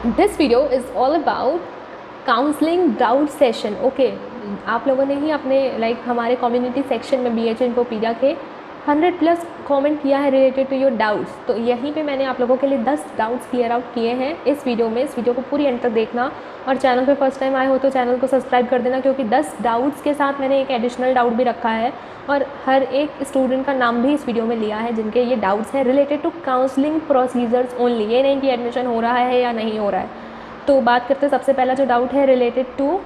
This video is all about counselling doubt session. Okay, आप लोगों ने ही अपने हमारे कम्युनिटी सेक्शन में BH इन्फोपीडिया के 100+ कमेंट किया है रिलेटेड टू योर डाउट्स। तो यहीं पे मैंने आप लोगों के लिए 10 डाउट्स क्लियर आउट किए हैं इस वीडियो में। इस वीडियो को पूरी एंड तक देखना, और चैनल पे फर्स्ट टाइम आए हो तो चैनल को सब्सक्राइब कर देना, क्योंकि 10 डाउट्स के साथ मैंने एक एडिशनल डाउट भी रखा है और हर एक स्टूडेंट का नाम भी इस वीडियो में लिया है जिनके ये डाउट्स हैं related to counselling procedures only. ये नहीं कि एडमिशन हो रहा है या नहीं हो रहा है। तो बात करते हैं, सबसे पहला जो डाउट है रिलेटेड टू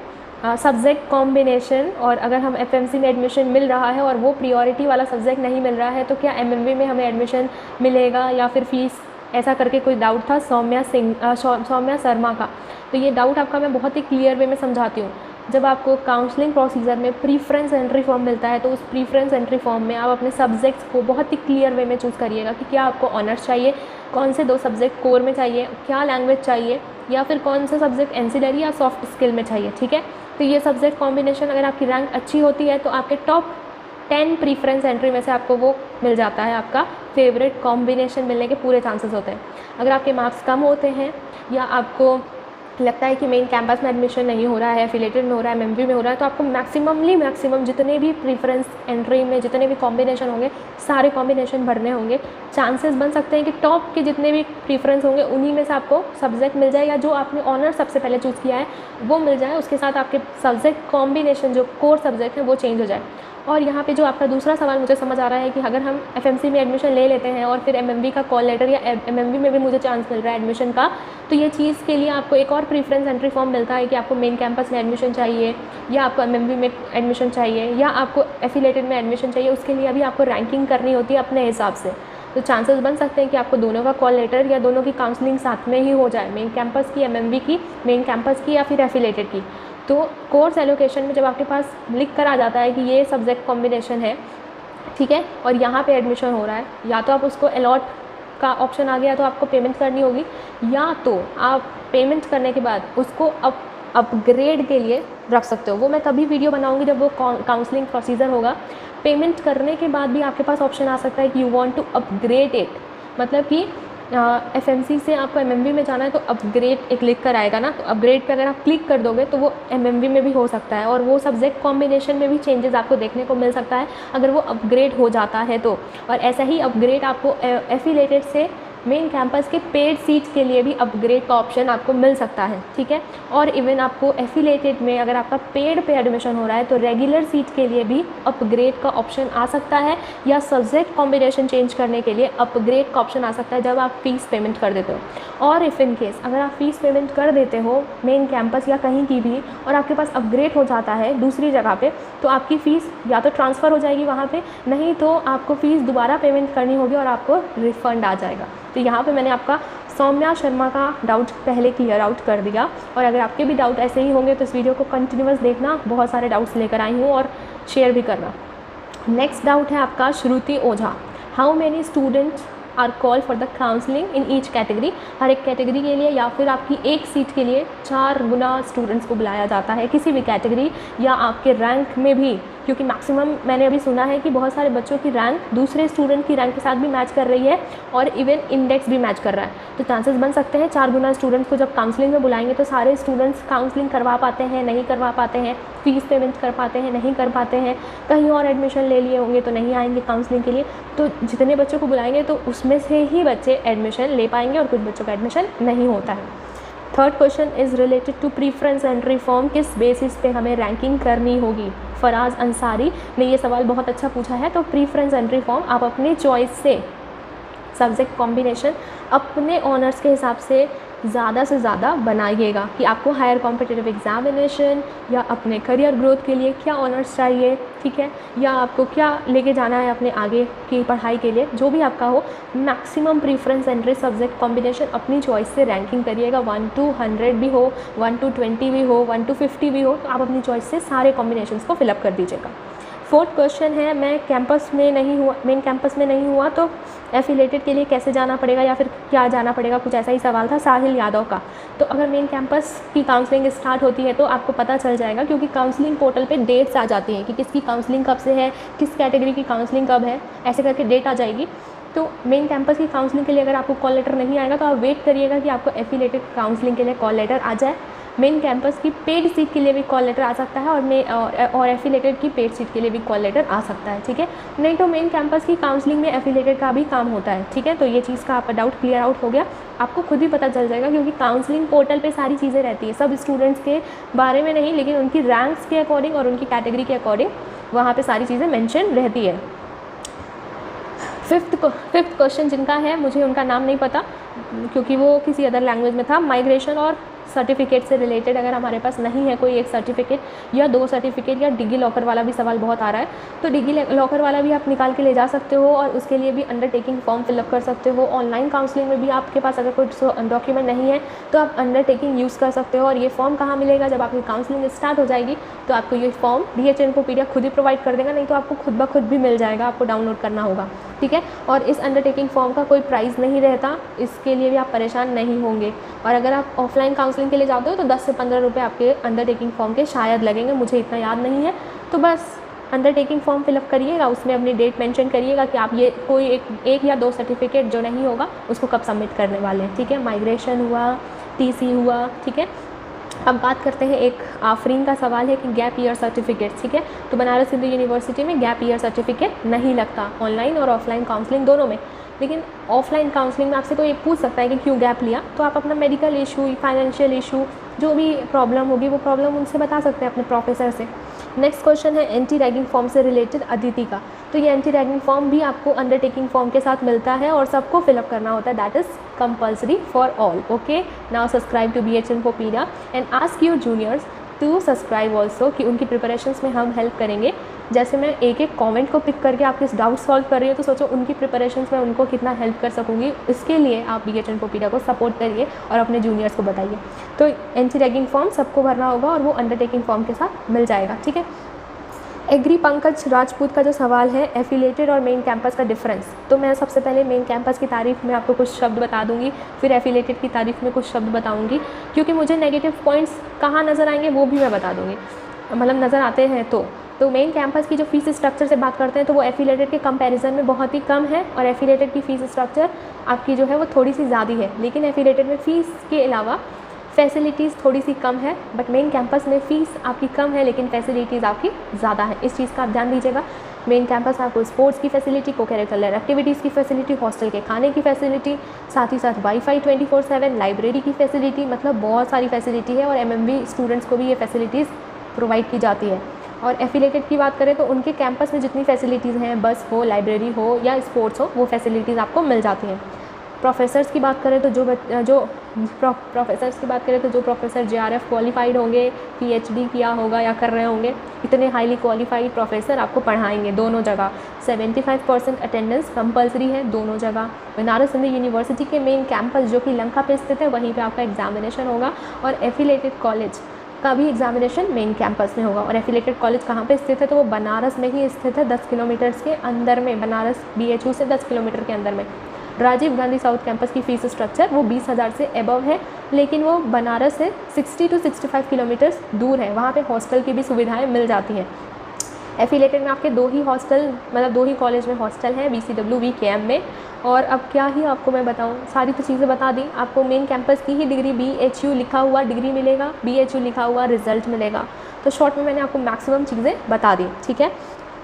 सब्जेक्ट कॉम्बिनेशन, और अगर हम FMC में एडमिशन मिल रहा है और वो प्रियोरिटी वाला सब्जेक्ट नहीं मिल रहा है तो क्या MMV में हमें एडमिशन मिलेगा या फिर फ़ीस, ऐसा करके कोई डाउट था सौम्या शर्मा का। तो ये डाउट आपका मैं बहुत ही क्लियर वे में समझाती हूँ। जब आपको काउंसलिंग प्रोसीजर में प्रीफ्रेंस एंट्री फॉर्म मिलता है तो उस प्रीफ्रेंस एंट्री फॉर्म में आप अपने सब्जेक्ट्स को बहुत ही क्लियर वे में चूज़ करिएगा कि क्या आपको ऑनर्स चाहिए, कौन से 2 सब्जेक्ट कोर में चाहिए, क्या लैंग्वेज चाहिए, या फिर कौन सा सब्जेक्ट एंसिलरी या सॉफ्ट स्किल में चाहिए। ठीक है, तो ये सब्जेक्ट कॉम्बिनेशन अगर आपकी रैंक अच्छी होती है तो आपके टॉप 10 प्रीफ्रेंस एंट्री में से आपको वो मिल जाता है, आपका फेवरेट कॉम्बिनेशन मिलने के पूरे चांसेस होते हैं। अगर आपके मार्क्स कम होते हैं या आपको लगता है कि मेन कैंपस में एडमिशन नहीं हो रहा है, एफिलेटेड में हो रहा है, MMV में हो रहा है, तो आपको मैक्सिमम जितने भी प्रीफ्रेंस एंट्री में जितने भी कॉम्बिनेशन होंगे सारे कॉम्बिनेशन भरने होंगे। चांसेस बन सकते हैं कि टॉप के जितने भी प्रीफ्रेंस होंगे उन्हीं में से आपको सब्जेक्ट मिल जाए, या जो आपने ऑनर सबसे पहले चूज़ किया है वो मिल जाए, उसके साथ आपके सब्जेक्ट कॉम्बिनेशन जो कोर सब्जेक्ट है वो चेंज हो जाए। और यहाँ पे जो आपका दूसरा सवाल मुझे समझ आ रहा है कि अगर हम FMC में एडमिशन ले लेते हैं और फिर MMV का कॉल लेटर या MMV में भी मुझे चांस मिल रहा है एडमिशन का, तो ये चीज़ के लिए आपको एक और प्रीफ्रेंस एंट्री फॉर्म मिलता है कि आपको मेन कैंपस में एडमिशन चाहिए या आपको MMV में एडमिशन चाहिए या आपको एफिलेटेड में एडमिशन चाहिए। उसके लिए अभी आपको रैंकिंग करनी होती है अपने हिसाब से। तो चांसेस बन सकते हैं कि आपको दोनों का कॉल लेटर या दोनों की काउंसलिंग साथ में ही हो जाए, मेन कैंपस की, MMV की, मेन कैंपस की या फिर एफिलेटेड की। तो कोर्स एलोकेशन में जब आपके पास लिख कर आ जाता है कि ये सब्जेक्ट कॉम्बिनेशन है, ठीक है, और यहाँ पे एडमिशन हो रहा है, या तो आप उसको अलॉट का ऑप्शन आ गया तो आपको पेमेंट करनी होगी, या तो आप पेमेंट करने के बाद उसको अपग्रेड के लिए रख सकते हो। वो मैं तभी वीडियो बनाऊंगी जब वो काउंसलिंग प्रोसीजर होगा। पेमेंट करने के बाद भी आपके पास ऑप्शन आ सकता है कि you want to upgrade it, मतलब कि FMC से आपको MMV में जाना है तो अपग्रेड एक लिख कर आएगा ना, तो अपग्रेड पे अगर आप क्लिक कर दोगे तो वो MMV में भी हो सकता है, और वो सब्जेक्ट कॉम्बिनेशन में भी चेंजेस आपको देखने को मिल सकता है अगर वो अपग्रेड हो जाता है तो। और ऐसा ही अपग्रेड आपको एफिलेटेड से मेन कैंपस के पेड सीट्स के लिए भी अपग्रेड का ऑप्शन आपको मिल सकता है। ठीक है, और इवन आपको एफिलेटेड में अगर आपका पेड पे एडमिशन हो रहा है तो रेगुलर सीट के लिए भी अपग्रेड का ऑप्शन आ सकता है, या सब्जेक्ट कॉम्बिनेशन चेंज करने के लिए अपग्रेड का ऑप्शन आ सकता है जब आप फ़ीस पेमेंट कर देते हो। और इफ़ इन केस अगर आप फ़ीस पेमेंट कर देते हो मेन कैंपस या कहीं की भी और आपके पास अपग्रेड हो जाता है दूसरी जगह पे, तो आपकी फ़ीस या तो ट्रांसफ़र हो जाएगी वहाँ पे, नहीं तो आपको फ़ीस दोबारा पेमेंट करनी होगी और आपको रिफ़ंड आ जाएगा। तो यहाँ पे मैंने आपका सौम्या शर्मा का डाउट पहले क्लियर आउट कर दिया, और अगर आपके भी डाउट ऐसे ही होंगे तो इस वीडियो को कंटिन्यूअस देखना, बहुत सारे डाउट्स लेकर आई हूँ, और शेयर भी करना। नेक्स्ट डाउट है आपका Shruti Ojha. How many students are call for the counselling in each category. हर एक कैटेगरी के लिए या फिर आपकी एक सीट के लिए 4 गुना स्टूडेंट्स को बुलाया जाता है, किसी भी कैटेगरी या आपके रैंक में भी, क्योंकि मैक्सिमम मैंने अभी सुना है कि बहुत सारे बच्चों की रैंक दूसरे स्टूडेंट की रैंक के साथ भी मैच कर रही है और इवन इंडेक्स भी मैच कर रहा है। तो चांसेस बन सकते हैं 4 गुना स्टूडेंट्स को जब काउंसलिंग में बुलाएंगे तो सारे स्टूडेंट्स काउंसलिंग करवा पाते हैं, नहीं करवा पाते हैं, फ़ीस पेमेंट कर पाते हैं, नहीं कर पाते हैं, कहीं और एडमिशन ले लिए होंगे तो नहीं आएंगे काउंसलिंग के लिए। तो जितने बच्चों को बुलाएंगे तो उसमें से ही बच्चे एडमिशन ले पाएंगे और कुछ बच्चों का एडमिशन नहीं होता है। Third question is related to preference entry form, किस बेसिस पे हमें रैंकिंग करनी होगी। फराज अंसारी ने ये सवाल बहुत अच्छा पूछा है। तो प्रीफ्रेंस एंट्री फॉर्म आप अपनी चॉइस से सब्जेक्ट कॉम्बिनेशन अपने ऑनर्स के हिसाब से ज़्यादा से ज़्यादा बनाइएगा कि आपको हायर कॉम्पिटिटिव एग्जामिनेशन या अपने करियर ग्रोथ के लिए क्या ऑनर्स चाहिए, ठीक है, या आपको क्या लेके जाना है अपने आगे की पढ़ाई के लिए, जो भी आपका हो। Maximum preference entry subject combination अपनी चॉइस से रैंकिंग करिएगा। 1 to 100 भी हो, 1 to 20 भी हो, 1 to 50 भी हो, तो आप अपनी चॉइस से सारे कॉम्बिनेशंस को फिलअप कर दीजिएगा। फोर्थ क्वेश्चन है, मैं कैंपस में नहीं हुआ, मेन कैंपस में नहीं हुआ तो एफिलेटेड के लिए कैसे जाना पड़ेगा या फिर क्या जाना पड़ेगा, कुछ ऐसा ही सवाल था साहिल यादव का। तो अगर मेन कैंपस की काउंसलिंग स्टार्ट होती है तो आपको पता चल जाएगा, क्योंकि काउंसलिंग पोर्टल पे डेट्स आ जाती हैं कि किसकी काउंसलिंग कब से है, किस कैटेगरी की काउंसलिंग कब है, ऐसे करके डेट आ जाएगी। तो मेन कैंपस की काउंसलिंग के लिए अगर आपको कॉल लेटर नहीं आएगा तो आप वेट करिएगा कि आपको एफिलेटेड काउंसलिंग के लिए कॉल लेटर आ जाए। मेन कैंपस की पेड सीट के लिए भी कॉल लेटर आ सकता है और एफिलेटेड की पेड सीट के लिए भी कॉल लेटर आ सकता है, ठीक है। नहीं तो मेन कैंपस की काउंसलिंग में एफिलेटेड का भी काम होता है, ठीक है। तो ये चीज़ का आपका डाउट क्लियर आउट हो गया, आपको खुद ही पता चल जाएगा क्योंकि काउंसलिंग पोर्टल पे सारी चीज़ें रहती है, सब स्टूडेंट्स के बारे में नहीं लेकिन उनकी रैंक्स के अकॉर्डिंग और उनकी कैटेगरी के अकॉर्डिंग वहाँ पे सारी चीज़ें मेंशन रहती है। फिफ्थ क्वेश्चन जिनका है मुझे उनका नाम नहीं पता क्योंकि वो किसी अदर लैंग्वेज में था। माइग्रेशन और सर्टिफिकेट से रिलेटेड अगर हमारे पास नहीं है कोई एक सर्टिफिकेट या 2 सर्टिफिकेट या डिगी लॉकर वाला भी सवाल बहुत आ रहा है, तो डिगी लॉकर वाला भी आप निकाल के ले जा सकते हो और उसके लिए भी अंडरटेकिंग फॉर्म फिलअप कर सकते हो। ऑनलाइन काउंसलिंग में भी आपके पास अगर कोई डॉक्यूमेंट नहीं है तो आप अंडरटेकिंग यूज़ कर सकते हो। और ये फॉर्म कहाँ मिलेगा, जब आपकी काउंसलिंग स्टार्ट हो जाएगी तो आपको ये फॉर्म BHN को PDF खुद ही प्रोवाइड कर देगा, नहीं तो आपको खुद ब खुद भी मिल जाएगा, आपको डाउनलोड करना होगा, ठीक है। और इस अंडरटेकिंग फॉर्म का कोई प्राइस नहीं रहता, इसके लिए भी आप परेशान नहीं होंगे। और अगर आप ऑफलाइन काउंसलिंग के लिए जाते हो तो 10 से 15 रुपये आपके अंडरटेकिंग फॉर्म के शायद लगेंगे, मुझे इतना याद नहीं है। तो बस अंडरटेकिंग फॉर्म फिलअप करिएगा, उसमें अपनी डेट मेंशन करिएगा कि आप ये कोई एक या 2 सर्टिफिकेट जो नहीं होगा उसको कब सबमिट करने वाले हैं, ठीक है। माइग्रेशन हुआ, TC हुआ, ठीक है। अब बात करते हैं, एक आफरीन का सवाल है कि गैप ईयर सर्टिफिकेट, ठीक है। तो बनारस हिंदू यूनिवर्सिटी में गैप ईयर सर्टिफिकेट नहीं लगता, ऑनलाइन और ऑफलाइन काउंसलिंग दोनों में। लेकिन ऑफलाइन काउंसलिंग में आपसे कोई पूछ सकता है कि क्यों गैप लिया, तो आप अपना मेडिकल इशू, फाइनेंशियल इशू, जो भी प्रॉब्लम होगी वो प्रॉब्लम उनसे बता सकते हैं अपने प्रोफेसर से। नेक्स्ट क्वेश्चन है एंटी रैगिंग फॉर्म से रिलेटेड अदिति का। तो ये एंटी रैगिंग फॉर्म भी आपको अंडरटेकिंग फॉर्म के साथ मिलता है और सबको फिलअप करना होता है, that is compulsory for all. Okay, now subscribe to BHN Popedia and ask your juniors to subscribe also, कि उनकी प्रिपरेशंस में हम हेल्प करेंगे। जैसे मैं एक एक कमेंट को पिक करके आपके डाउट सॉल्व कर रही हूँ, तो सोचो उनकी प्रिपरेशंस में उनको कितना हेल्प कर सकूँगी। इसके लिए आप BHN Popedia को सपोर्ट करिए और अपने जूनियर्स को बताइए। तो एंटी रैगिंग फॉर्म सबको भरना होगा और वो अंडरटेकिंग फॉर्म के साथ मिल जाएगा, ठीक है। एग्री पंकज राजपूत का जो सवाल है एफिलेटेड और मेन कैंपस का डिफरेंस, तो मैं सबसे पहले मेन कैंपस की तारीफ़ में आपको कुछ शब्द बता दूंगी, फिर एफिलेटेड की तारीफ़ में कुछ शब्द बताऊंगी, क्योंकि मुझे नेगेटिव पॉइंट्स कहाँ नज़र आएंगे वो भी मैं बता दूंगी, मतलब नज़र आते हैं। तो मेन कैंपस की जो फीस स्ट्रक्चर से बात करते हैं तो वो एफिलेटेड के कंपैरिजन में बहुत ही कम है, और एफिलेटेड की फ़ीस स्ट्रक्चर आपकी जो है वो थोड़ी सी ज़्यादा है। लेकिन एफिलेटेड में फ़ीस के अलावा फैसिलिटीज़ थोड़ी सी कम है, बट मेन कैंपस में फ़ीस आपकी कम है लेकिन फैसिलिटीज़ आपकी ज़्यादा है। इस चीज़ का आप ध्यान दीजिएगा। मेन कैंपस में आपको स्पोर्ट्स की फैसिलिटी, को करिकुलर एक्टिविटीज़ की फैसिलिटी, हॉस्टल के खाने की फैसिलिटी, साथ ही साथ वाईफाई 24/7, लाइब्रेरी की फैसिलिटी, मतलब बहुत सारी फैसिलिटी है। और MMB स्टूडेंट्स को भी ये फैसिलिटीज़ प्रोवाइड की जाती है। और एफिलेटेड की बात करें तो उनके कैंपस में जितनी फैसिलिटीज़ हैं, बस हो, लाइब्रेरी हो या स्पोर्ट्स हो, वो फैसिलिटीज़ आपको मिल जाती हैं। प्रोफेसर्स की बात करें तो प्रोफेसर्स की बात करें तो जो प्रोफेसर JRF क्वालिफाइड होंगे, PhD किया होगा या कर रहे होंगे, इतने हाईली क्वालिफाइड प्रोफेसर आपको पढ़ाएंगे दोनों जगह। 75% अटेंडेंस कंपलसरी है दोनों जगह। बनारस हिंदू यूनिवर्सिटी के मेन कैंपस जो कि लंका पे स्थित है, वहीं पे आपका एग्जामिनेशन होगा। और एफिलेटेड कॉलेज का भी एग्जामिनेशन मेन कैंपस में होगा। और एफिलेटेड कॉलेज कहाँ पे स्थित है, तो वो बनारस में ही स्थित है, 10 किलोमीटर्स के अंदर में, बनारस BHU से 10 किलोमीटर के अंदर में। राजीव गांधी साउथ कैंपस की फ़ीस स्ट्रक्चर वो 20,000 से एबव है, लेकिन वो बनारस से 60 to 65 किलोमीटर्स दूर है, वहाँ पे हॉस्टल की भी सुविधाएं मिल जाती हैं। एफिलेटेड में आपके 2 ही हॉस्टल, मतलब 2 ही कॉलेज में हॉस्टल हैं, BCW VKM में। और अब क्या ही आपको मैं बताऊं, सारी तो चीज़ें बता दी। आपको मेन कैंपस की ही डिग्री BHU लिखा हुआ डिग्री मिलेगा, BHU लिखा हुआ रिजल्ट मिलेगा। तो शॉर्ट में मैंने आपको मैक्सिमम चीज़ें बता दी, ठीक है।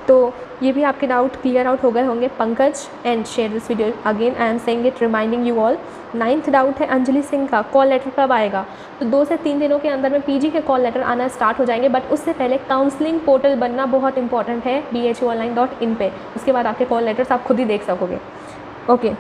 तो ये भी आपके डाउट क्लियर आउट हो गए होंगे Pankaj. And share this video again, I am saying it, reminding you all. 9th doubt है अंजलि सिंह का, कॉल लेटर कब आएगा। तो 2 से 3 दिनों के अंदर में PG के कॉल लेटर आना स्टार्ट हो जाएंगे, बट उससे पहले काउंसलिंग पोर्टल बनना बहुत इंपॉर्टेंट है bhuonline.in पे। उसके बाद आपके कॉल लेटर्स आप खुद ही देख सकोगे। Okay,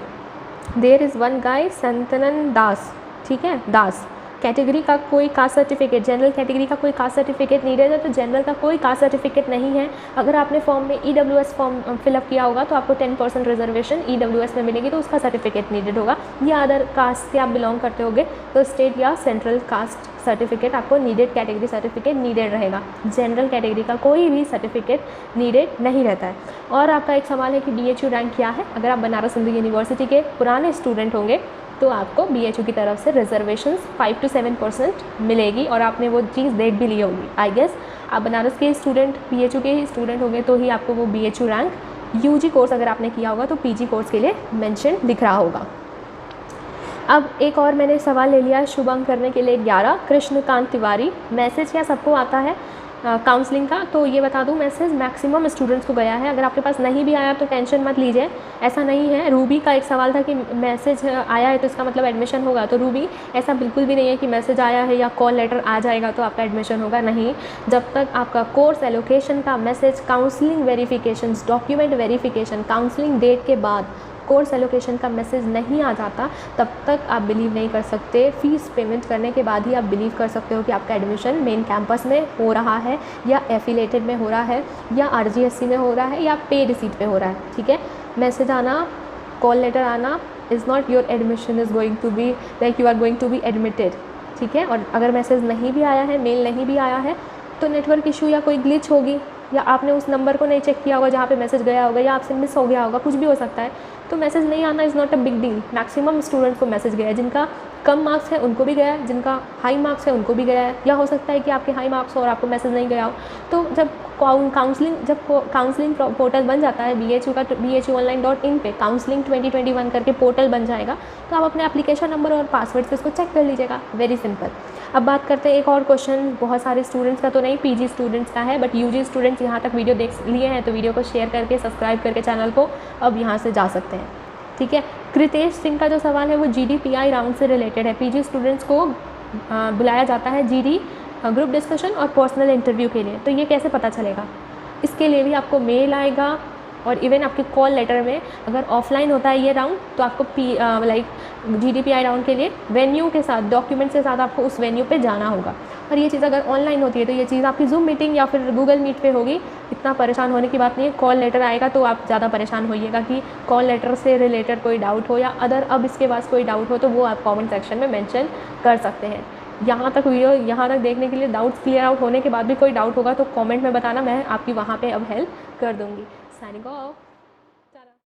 there is one guy संतनन दास, ठीक है, दास। कैटेगरी का कोई कास्ट सर्टिफिकेट, जनरल कैटेगरी का कोई कास्ट सर्टिफिकेट नीडेड है, तो जनरल का कोई कास्ट सर्टिफिकेट नहीं है। अगर आपने फॉर्म में EWS फॉर्म फिलअप किया होगा तो आपको 10% रिजर्वेशन EWS में मिलेगी, तो उसका सर्टिफिकेट नीडेड होगा। या अदर कास्ट से आप बिलोंग करते होगे तो स्टेट या सेंट्रल कास्ट सर्टिफिकेट आपको नीडेड, कैटेगरी सर्टिफिकेट नीडेड रहेगा। जनरल कैटेगरी का कोई भी सर्टिफिकेट नीडेड नहीं रहता है। और आपका एक सवाल है कि BHU रैंक क्या है। अगर आप बनारस हिंदू यूनिवर्सिटी के पुराने स्टूडेंट होंगे तो आपको BHU की तरफ से रिजर्वेशंस 5 to 7% मिलेगी, और आपने वो चीज़ देख भी ली होगी। आई गेस आप बनारस के स्टूडेंट, BHU के ही स्टूडेंट होंगे तो ही आपको वो BHU रैंक यूजी कोर्स अगर आपने किया होगा तो पीजी कोर्स के लिए मेंशन दिख रहा होगा। अब एक और मैंने सवाल ले लिया है शुभम करने के लिए 11 कृष्णकांत तिवारी। मैसेज क्या सबको आता है काउंसलिंग का? तो ये बता दूं, मैसेज मैक्सिमम स्टूडेंट्स को गया है। अगर आपके पास नहीं भी आया तो टेंशन मत लीजिए, ऐसा नहीं है। रूबी का एक सवाल था कि मैसेज आया है तो इसका मतलब एडमिशन होगा। तो रूबी, ऐसा बिल्कुल भी नहीं है कि मैसेज आया है या कॉल लेटर आ जाएगा तो आपका एडमिशन होगा, नहीं। जब तक आपका कोर्स एलोकेशन का message, counselling verification, document verification, counselling date के बाद कोर्स एलोकेशन का मैसेज नहीं आ जाता, तब तक आप बिलीव नहीं कर सकते। फ़ीस पेमेंट करने के बाद ही आप बिलीव कर सकते हो कि आपका एडमिशन मेन कैंपस में हो रहा है या एफिलेटेड में हो रहा है या आरजीएससी में हो रहा है या पेड सीट पे हो रहा है, ठीक है। मैसेज आना, कॉल लेटर आना is not your admission is going to be like you are going to be admitted, ठीक है। और अगर मैसेज नहीं भी आया है, मेल नहीं भी आया है, तो नेटवर्क इशू या कोई ग्लिच होगी या आपने उस नंबर को नहीं चेक किया होगा जहाँ पे मैसेज गया होगा या आपसे मिस हो गया होगा, कुछ भी हो सकता है। तो मैसेज नहीं आना is not a big deal. Maximum students को मैसेज गया है, जिनका कम मार्क्स है उनको भी गया है, जिनका हाई मार्क्स है उनको भी गया है। या हो सकता है कि आपके हाई मार्क्स हो और आपको मैसेज नहीं गया हो। तो जब काउंसलिंग पोर्टल बन जाता है BHU का, BHUonline.in पे काउंसलिंग 2021 करके पोर्टल बन जाएगा, तो आप अपने एप्लीकेशन नंबर और पासवर्ड से इसको चेक कर लीजिएगा, वेरी सिंपल। अब बात करते हैं एक और क्वेश्चन, बहुत सारे स्टूडेंट्स का तो नहीं, पीजी स्टूडेंट्स का है, बट यूजी स्टूडेंट्स यहाँ तक वीडियो देख लिए हैं तो वीडियो को शेयर करके सब्सक्राइब करके चैनल को अब यहाँ से जा सकते हैं, ठीक है। कृतेश सिंह का जो सवाल है वो GDPI राउंड से रिलेटेड है। पीजी स्टूडेंट्स को बुलाया जाता है GD ग्रुप डिस्कशन और पर्सनल इंटरव्यू के लिए, तो ये कैसे पता चलेगा? इसके लिए भी आपको मेल आएगा और इवन आपके कॉल लेटर में, अगर ऑफलाइन होता है ये राउंड तो आपको GDPI राउंड के लिए वेन्यू के साथ, डॉक्यूमेंट्स के साथ आपको उस वेन्यू पे जाना होगा। और ये चीज़ अगर ऑनलाइन होती है तो ये चीज़ आपकी जूम मीटिंग या फिर गूगल मीट पे होगी, इतना परेशान होने की बात नहीं है। कॉल लेटर आएगा तो आप ज़्यादा परेशान होइएगा कि कॉल लेटर से रिलेटेड कोई डाउट हो या अदर अब इसके पास कोई डाउट हो तो वो आप कॉमेंट सेक्शन में मेंशन कर सकते हैं। यहाँ तक वीडियो यहाँ तक देखने के लिए, डाउट्स क्लियर आउट होने के बाद भी कोई डाउट होगा तो कमेंट में बताना, मैं आपकी वहाँ पे अब हेल्प कर दूँगी। Signing off.